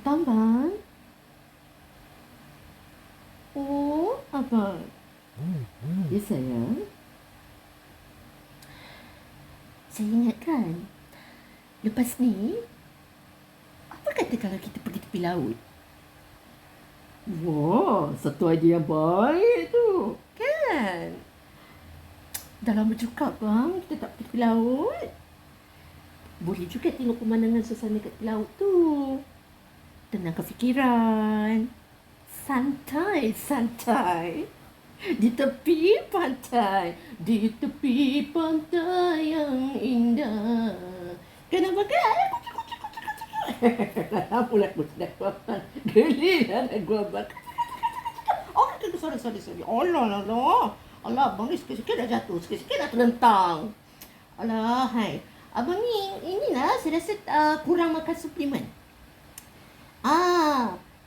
Datang, Bang. Oh, apa? Ya, sayang. Saya ingatkan, lepas ni, apa kata kalau kita pergi tepi laut? Wah, satu idea yang baik tu. Kan? Dah lama juga, Bang, kita tak pergi tepi laut. Boleh juga tengok pemandangan suasana kat tepi laut tu. Tenangkan fikiran. Santai, santai. Di tepi pantai. Di tepi pantai yang indah. Kenapa kan? Lagu lagu abang. Gelilah lagu abang. Oh, sorry. Alah. Alah, abang ni sikit-sikit dah jatuh. Sikit-sikit dah terlentang. Alah, hai. Abang ni, inilah saya rasa kurang makan suplemen.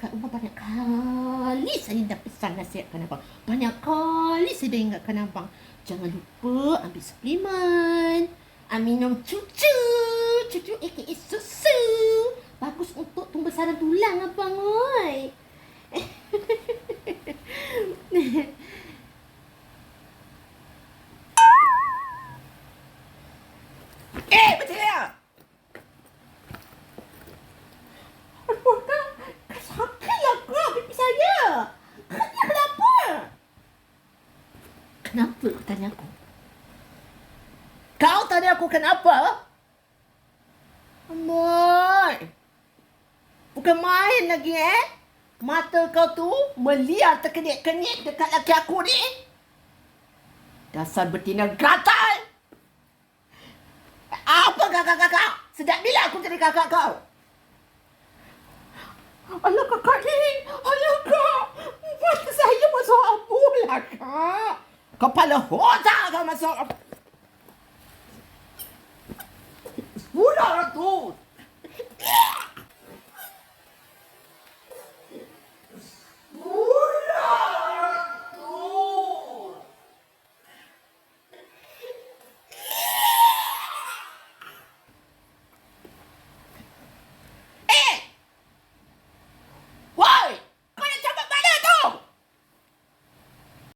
Kat rumah banyak kali saya dah pesan nasihatkan abang. Banyak kali saya dah ingatkan abang. Jangan lupa ambil suplemen. Minum cucu aka susu. Bagus untuk pembesaran tulang abang, oi. Berjaya! Aduh, kak sakitlah kak pipi saya. Kenapa? Kenapa kau tanya aku? Kau tanya aku kenapa? Amoy! Bukan main lagi Mata kau tu meliar terkenyit-kenyit dekat laki aku ni. Dasar betina gatal! Apa kakak-kakak? Sejak bila aku jadi kakak kau? Alah kakak ni! Alah kak! Mata saya masuk abu lah kak! Kepala otak kau masuk abu! Sudah lah tu!